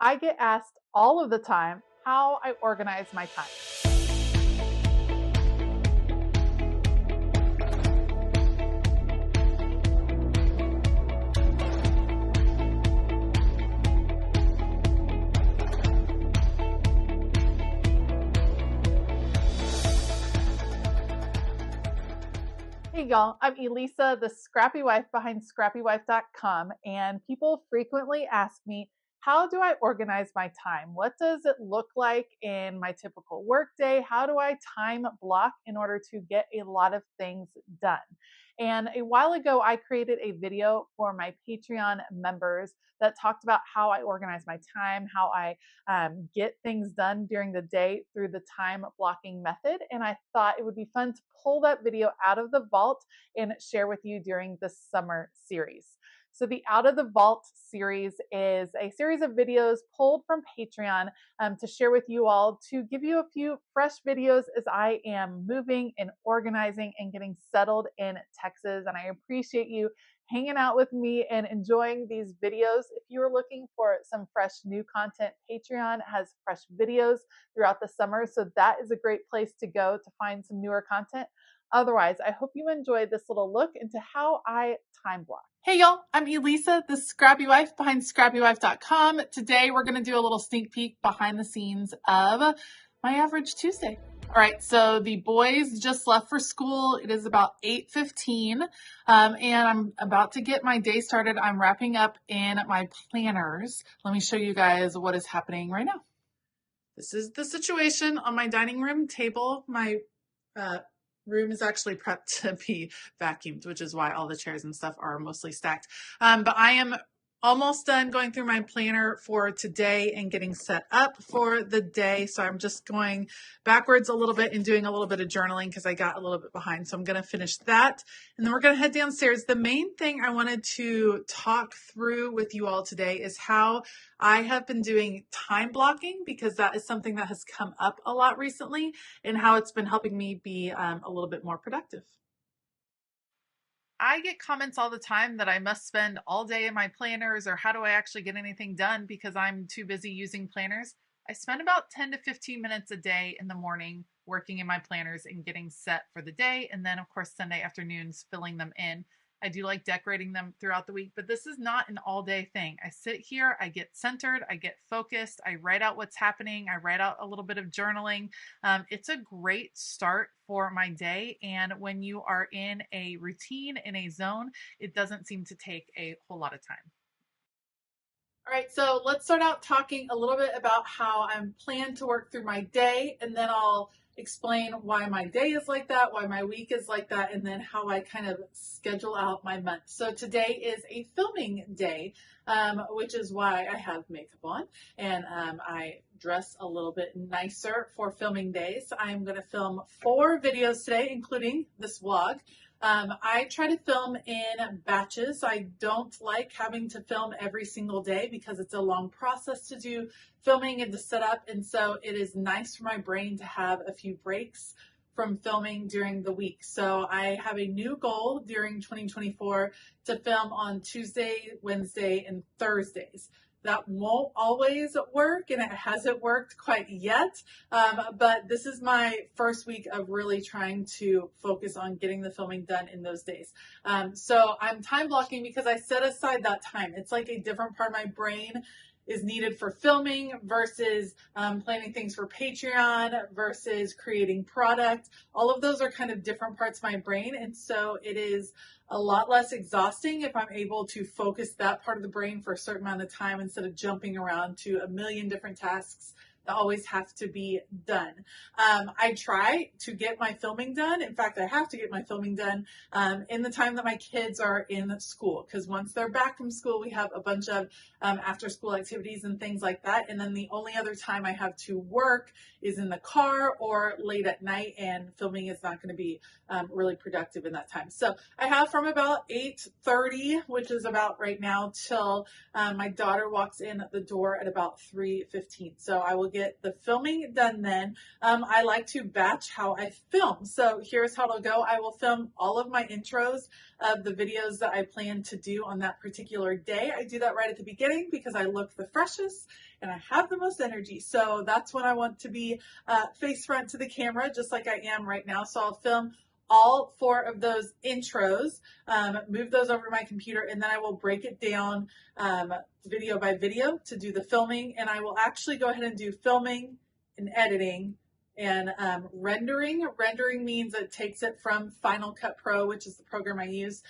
I get asked all of the time how I organize my time. Hey y'all, I'm Elisa, the Scrappy Wife behind ScrappyWife.com, and people frequently ask me, how do I organize my time? What does it look like in my typical workday? How do I time block in order to get a lot of things done? And a while ago, I created a video for my Patreon members that talked about how I organize my time, how I get things done during the day through the time blocking method. And I thought it would be fun to pull that video out of the vault and share with you during the summer series. So the Out of the Vault series is a series of videos pulled from Patreon to share with you all, to give you a few fresh videos as I am moving and organizing and getting settled in Texas. And I appreciate you hanging out with me and enjoying these videos. If you're looking for some fresh new content, Patreon has fresh videos throughout the summer. So that is a great place to go to find some newer content. Otherwise, I hope you enjoyed this little look into how I time block. Hey y'all, I'm Elisa, the Scrappy Wife behind ScrappyWife.com. Today we're going to do a little sneak peek behind the scenes of my average Tuesday. All right, so the boys just left for school. It is about 8:15, and I'm about to get my day started. I'm wrapping up in my planners. Let me show you guys what is happening right now. This is the situation on my dining room table. My room is actually prepped to be vacuumed, which is why all the chairs and stuff are mostly stacked. But I am almost done going through my planner for today and getting set up for the day. So I'm just going backwards a little bit and doing a little bit of journaling because I got a little bit behind. So I'm going to finish that. And then we're going to head downstairs. The main thing I wanted to talk through with you all today is how I have been doing time blocking, because that is something that has come up a lot recently, and how it's been helping me be a little bit more productive. I get comments all the time that I must spend all day in my planners, or how do I actually get anything done because I'm too busy using planners. I spend about 10 to 15 minutes a day in the morning working in my planners and getting set for the day. And then of course, Sunday afternoons, filling them in. I do like decorating them throughout the week, but this is not an all day thing. I sit here, I get centered, I get focused, I write out what's happening, I write out a little bit of journaling. It's a great start for my day. And when you are in a routine, in a zone, it doesn't seem to take a whole lot of time. All right, so let's start out talking a little bit about how I'm planned to work through my day, and then I'll explain why my day is like that, why my week is like that, and then how I kind of schedule out my month. So today is a filming day, which is why I have makeup on, and I dress a little bit nicer for filming days. I'm going to film 4 videos today, including this vlog. I try to film in batches. I don't like having to film every single day because it's a long process to do filming and to set up. And so it is nice for my brain to have a few breaks from filming during the week. So I have a new goal during 2024 to film on Tuesday, Wednesday, and Thursdays. That won't always work, and it hasn't worked quite yet, but this is my first week of really trying to focus on getting the filming done in those days. So I'm time blocking because I set aside that time. It's like a different part of my brain is needed for filming versus planning things for Patreon versus creating product. All of those are kind of different parts of my brain. And so it is a lot less exhausting if I'm able to focus that part of the brain for a certain amount of time instead of jumping around to a million different tasks that always have to be done. I try to get my filming done. In fact, I have to get my filming done in the time that my kids are in school, because once they're back from school, we have a bunch of after school activities and things like that. And then the only other time I have to work is in the car or late at night, and filming is not going to be really productive in that time. So I have from about 8:30, which is about right now, till my daughter walks in the door at about 3:15. So I will get the filming done then. I like to batch how I film. So here's how it'll go. I will film all of my intros of the videos that I plan to do on that particular day. I do that right at the beginning because I look the freshest and I have the most energy. So that's when I want to be face front to the camera, just like I am right now. So I'll film all 4 of those intros, move those over to my computer, and then I will break it down video by video to do the filming. And I will actually go ahead and do filming and editing and rendering. Rendering means it takes it from Final Cut Pro, which is the program I use,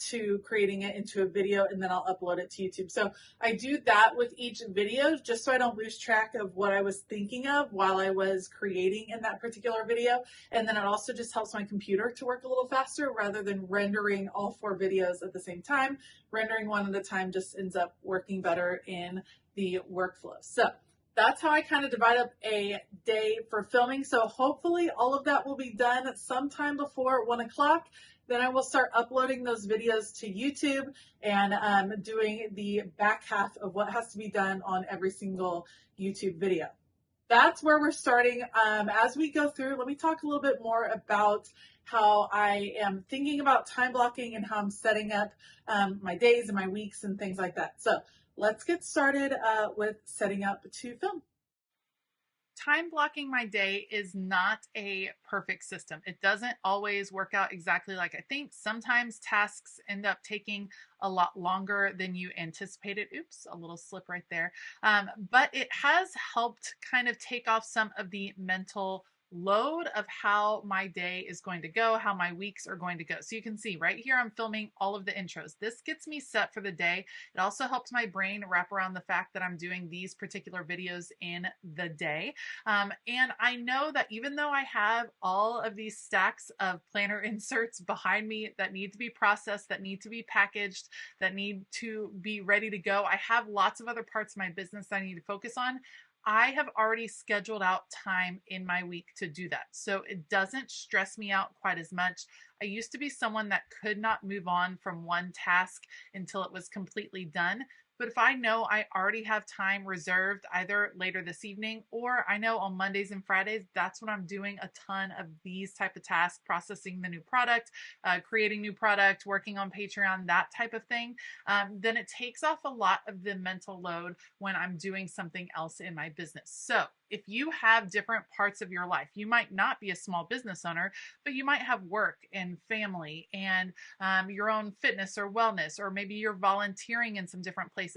to creating it into a video, and then I'll upload it to YouTube. So I do that with each video just so I don't lose track of what I was thinking of while I was creating in that particular video. And then it also just helps my computer to work a little faster rather than rendering all 4 videos at the same time. Rendering one at a time just ends up working better in the workflow. So that's how I kind of divide up a day for filming. So hopefully all of that will be done sometime before 1 o'clock. Then I will start uploading those videos to YouTube and doing the back half of what has to be done on every single YouTube video. That's where we're starting. As we go through, let me talk a little bit more about how I am thinking about time blocking and how I'm setting up my days and my weeks and things like that. So let's get started with setting up to film. Time blocking my day is not a perfect system. It doesn't always work out exactly like I think. Sometimes tasks end up taking a lot longer than you anticipated. Oops, a little slip right there. But it has helped kind of take off some of the mental load of how my day is going to go, how my weeks are going to go. So you can see right here, I'm filming all of the intros. This gets me set for the day. It also helps my brain wrap around the fact that I'm doing these particular videos in the day. And I know that even though I have all of these stacks of planner inserts behind me that need to be processed, that need to be packaged, that need to be ready to go, I have lots of other parts of my business that I need to focus on. I have already scheduled out time in my week to do that. So it doesn't stress me out quite as much. I used to be someone that could not move on from one task until it was completely done. But if I know I already have time reserved either later this evening, or I know on Mondays and Fridays, that's when I'm doing a ton of these type of tasks, processing the new product, creating new product, working on Patreon, that type of thing, then it takes off a lot of the mental load when I'm doing something else in my business. So if you have different parts of your life, you might not be a small business owner, but you might have work and family and your own fitness or wellness, or maybe you're volunteering in some different places.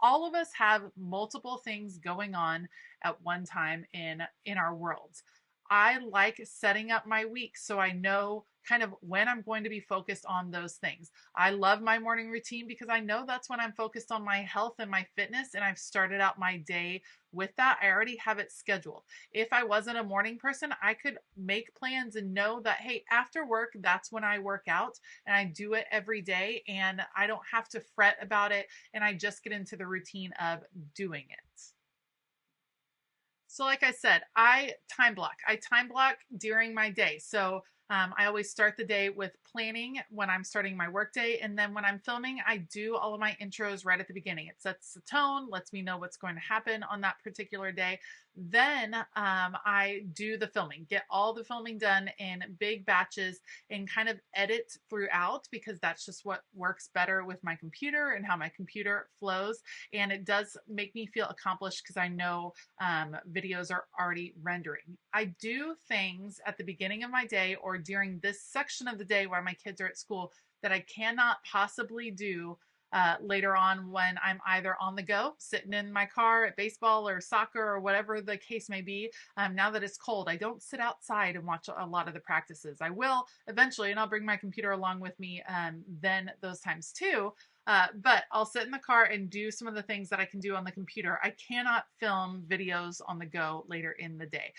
All of us have multiple things going on at one time in our worlds. I like setting up my week so I know kind of when I'm going to be focused on those things. I love my morning routine because I know that's when I'm focused on my health and my fitness, and I've started out my day with that. I already have it scheduled. If I wasn't a morning person, I could make plans and know that, hey, after work, that's when I work out, and I do it every day, and I don't have to fret about it, and I just get into the routine of doing it. So like I said, I time block during my day. So I always start the day with planning when I'm starting my workday. And then when I'm filming, I do all of my intros right at the beginning. It sets the tone, lets me know what's going to happen on that particular day. Then I do the filming, get all the filming done in big batches and kind of edit throughout, because that's just what works better with my computer and how my computer flows. And it does make me feel accomplished because I know videos are already rendering. I do things at the beginning of my day or during this section of the day while my kids are at school that I cannot possibly do later on when I'm either on the go, sitting in my car at baseball or soccer or whatever the case may be. Now that it's cold, I don't sit outside and watch a lot of the practices. I will eventually, and I'll bring my computer along with me then those times too. But I'll sit in the car and do some of the things that I can do on the computer. I cannot film videos on the go later in the day,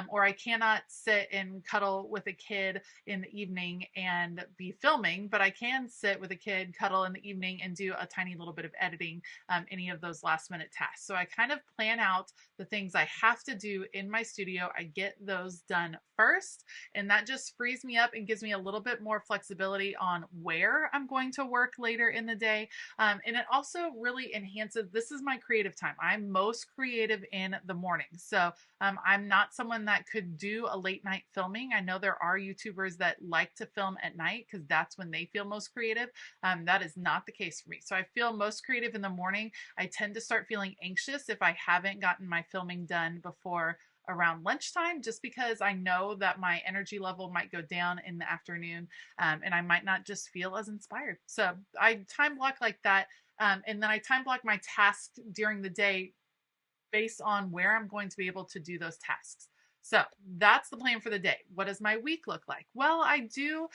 or I cannot sit and cuddle with a kid in the evening and be filming, but I can sit with a kid, cuddle in the evening, and do a tiny little bit of editing, any of those last minute tasks. So I kind of plan out the things I have to do in my studio. I get those done first, and that just frees me up and gives me a little bit more flexibility on where I'm going to work later in the day. day. And it also really enhances, this is my creative time. I'm most creative in the morning. So I'm not someone that could do a late night filming. I know there are YouTubers that like to film at night because that's when they feel most creative. That is not the case for me. So I feel most creative in the morning. I tend to start feeling anxious if I haven't gotten my filming done before around lunchtime, just because I know that my energy level might go down in the afternoon, and I might not just feel as inspired. So I time block like that. And then I time block my tasks during the day based on where I'm going to be able to do those tasks. So that's the plan for the day. What does my week look like? Well, I do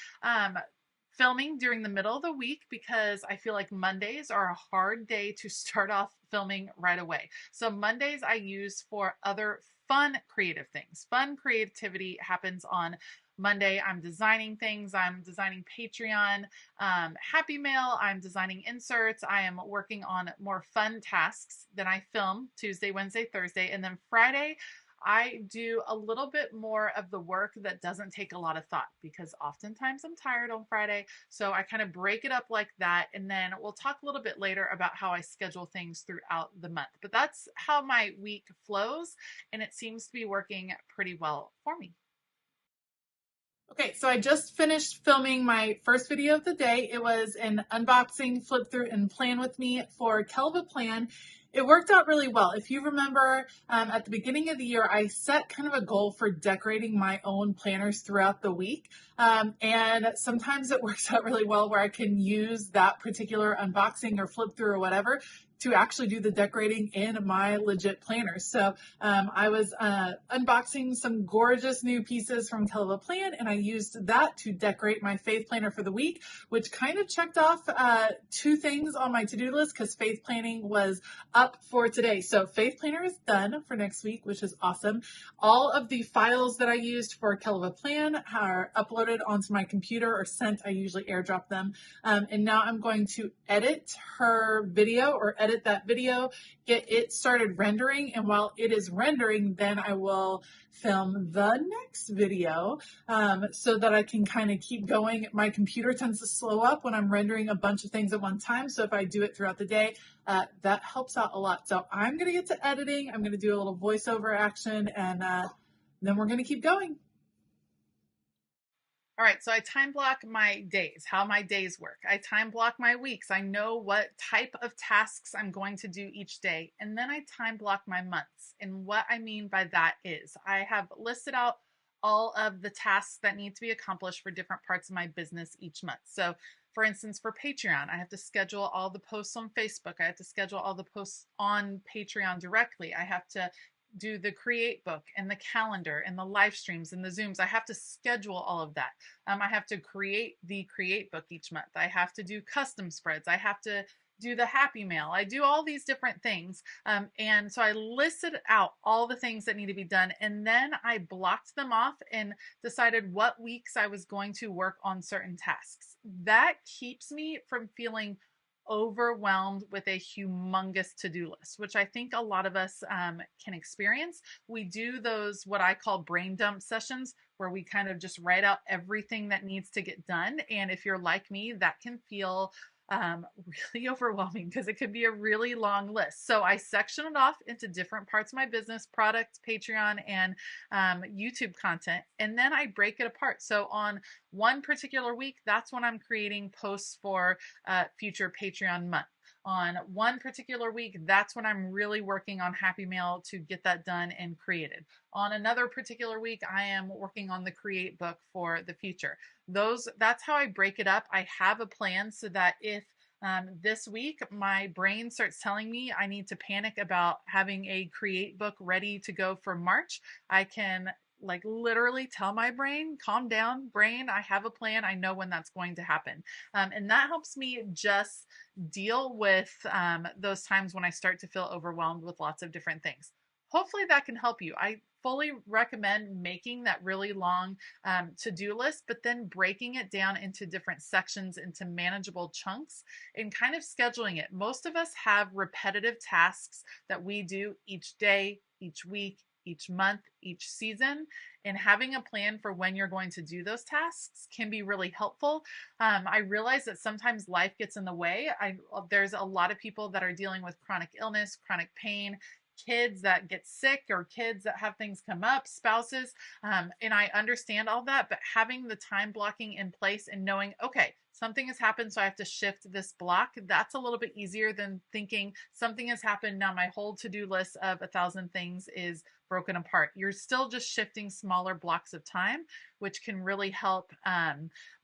filming during the middle of the week because I feel like Mondays are a hard day to start off filming right away. So Mondays I use for other fun creative things. Fun creativity happens on Monday. I'm designing things. I'm designing Patreon, Happy Mail. I'm designing inserts. I am working on more fun tasks. Then I film Tuesday, Wednesday, Thursday. And then Friday, I do a little bit more of the work that doesn't take a lot of thought because oftentimes I'm tired on Friday. So I kind of break it up like that. And then we'll talk a little bit later about how I schedule things throughout the month. But that's how my week flows. And it seems to be working pretty well for me. Okay, so I just finished filming my first video of the day. It was an unboxing, flip through, and plan with me for Kelva Plan. It worked out really well. If you remember, at the beginning of the year, I set kind of a goal for decorating my own planners throughout the week. And sometimes it works out really well where I can use that particular unboxing or flip through or whatever to actually do the decorating in my legit planners. So I was unboxing some gorgeous new pieces from Kelva Plan, and I used that to decorate my faith planner for the week, which kind of checked off two things on my to-do list because faith planning was up for today. So faith planner is done for next week, which is awesome. All of the files that I used for Kelva Plan are uploaded onto my computer or sent. I usually airdrop them. And now I'm going to edit her video or edit that video, get it started rendering. And while it is rendering, then I will film the next video so that I can kind of keep going. My computer tends to slow up when I'm rendering a bunch of things at one time. So if I do it throughout the day, that helps out a lot. So I'm going to get to editing. I'm going to do a little voiceover action, and then we're going to keep going. All right, so I time block my days, how my days work. I time block my weeks. I know what type of tasks I'm going to do each day. And then I time block my months. And what I mean by that is I have listed out all of the tasks that need to be accomplished for different parts of my business each month. So for instance, for Patreon, I have to schedule all the posts on Facebook. I have to schedule all the posts on Patreon directly. I have to do the create book and the calendar and the live streams and the Zooms. I have to schedule all of that. I have to create the create book each month. I have to do custom spreads. I have to do the happy mail. I do all these different things. And so I listed out all the things that need to be done. And then I blocked them off and decided what weeks I was going to work on certain tasks. That keeps me from feeling overwhelmed with a humongous to-do list, which I think a lot of us can experience. We do those, what I call brain dump sessions, where we kind of just write out everything that needs to get done. And if you're like me, that can feel really overwhelming because it could be a really long list. So I section it off into different parts of my business: product, Patreon, and YouTube content. And then I break it apart. So on one particular week, that's when I'm creating posts for future Patreon month. On one particular week, that's when I'm really working on Happy Mail to get that done and created. On another particular week, I am working on the create book for the future. That's how I break it up. I have a plan so that if this week my brain starts telling me I need to panic about having a create book ready to go for March, I can like literally tell my brain, calm down, brain, I have a plan. I know when that's going to happen. And that helps me just deal with those times when I start to feel overwhelmed with lots of different things. Hopefully that can help you. I fully recommend making that really long to-do list, but then breaking it down into different sections, into manageable chunks, and kind of scheduling it. Most of us have repetitive tasks that we do each day, each week, each month, each season, and having a plan for when you're going to do those tasks can be really helpful. I realize that sometimes life gets in the way. There's a lot of people that are dealing with chronic illness, chronic pain, kids that get sick or kids that have things come up, spouses. And I understand all that, but having the time blocking in place and knowing, okay, something has happened, so I have to shift this block. That's a little bit easier than thinking something has happened. Now my whole to-do list of 1,000 things is broken apart. You're still just shifting smaller blocks of time, which can really help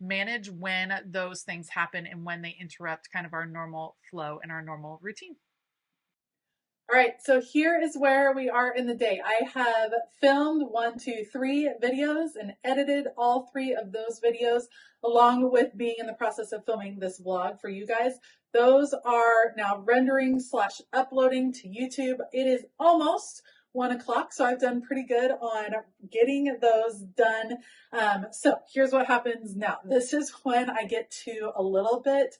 manage when those things happen and when they interrupt kind of our normal flow and our normal routine. All right, so here is where we are in the day. I have filmed 1, 2, 3 videos and edited all 3 of those videos, along with being in the process of filming this vlog for you guys. Those are now rendering / uploading to YouTube. It is almost 1 o'clock, so I've done pretty good on getting those done. So here's what happens now. This is when I get to a little bit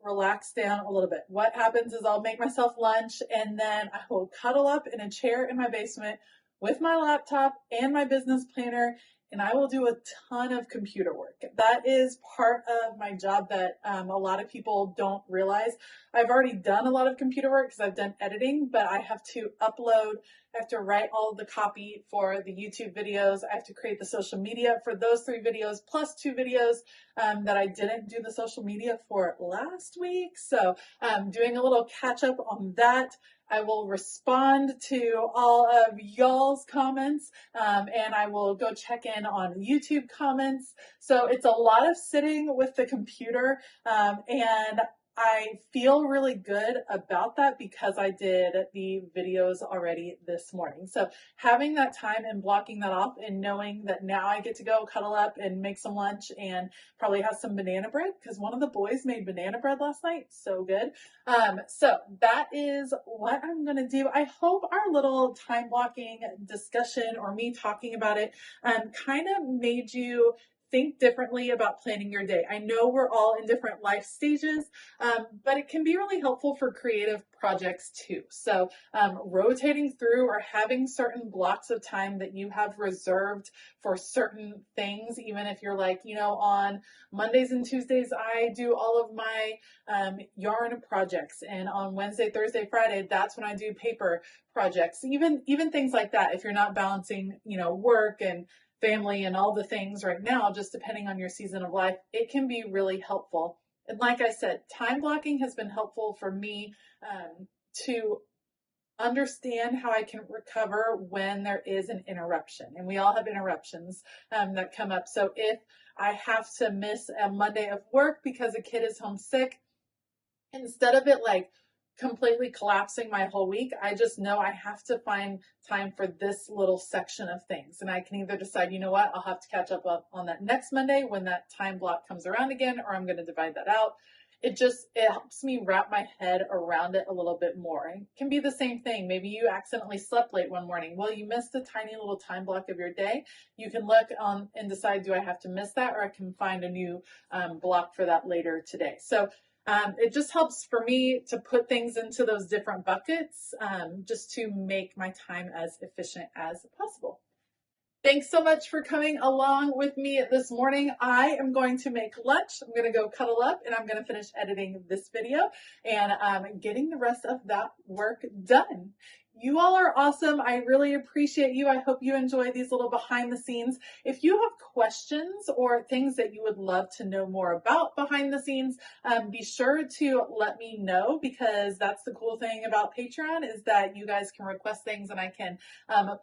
relax down a little bit. What happens is I'll make myself lunch and then I will cuddle up in a chair in my basement with my laptop and my business planner, and I will do a ton of computer work. That is part of my job that a lot of people don't realize. I've already done a lot of computer work because I've done editing, but I have to upload, I have to write all of the copy for the YouTube videos. I have to create the social media for those 3 videos, plus 2 videos that I didn't do the social media for last week. So doing a little catch up on that. I will respond to all of y'all's comments, and I will go check in on YouTube comments. So it's a lot of sitting with the computer, and I feel really good about that because I did the videos already this morning. So having that time and blocking that off and knowing that now I get to go cuddle up and make some lunch and probably have some banana bread because one of the boys made banana bread last night. So good. So that is what I'm going to do. I hope our little time blocking discussion or me talking about it kind of made you think differently about planning your day. I know we're all in different life stages, but it can be really helpful for creative projects too. So rotating through or having certain blocks of time that you have reserved for certain things, even if you're like, you know, on Mondays and Tuesdays, I do all of my yarn projects. And on Wednesday, Thursday, Friday, that's when I do paper projects. Even things like that, if you're not balancing, you know, work and family and all the things right now, just depending on your season of life, it can be really helpful. And like I said, time blocking has been helpful for me to understand how I can recover when there is an interruption. And we all have interruptions that come up. So if I have to miss a Monday of work because a kid is homesick, instead of it like completely collapsing my whole week, I just know I have to find time for this little section of things. And I can either decide, you know what, I'll have to catch up on that next Monday when that time block comes around again, or I'm going to divide that out. It helps me wrap my head around it a little bit more. It can be the same thing. Maybe you accidentally slept late one morning. Well, you missed a tiny little time block of your day. You can look on and decide, do I have to miss that, or I can find a new block for that later today. So it just helps for me to put things into those different buckets just to make my time as efficient as possible. Thanks so much for coming along with me this morning. I am going to make lunch. I'm going to go cuddle up and I'm going to finish editing this video and getting the rest of that work done. You all are awesome. I really appreciate you. I hope you enjoy these little behind the scenes. If you have questions or things that you would love to know more about behind the scenes, be sure to let me know, because that's the cool thing about Patreon is that you guys can request things and I can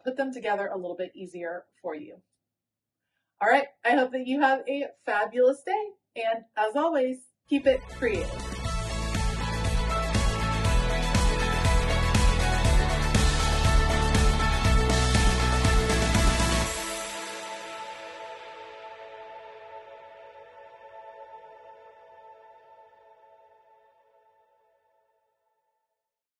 put them together a little bit easier for you. All right. I hope that you have a fabulous day. And as always, keep it creative.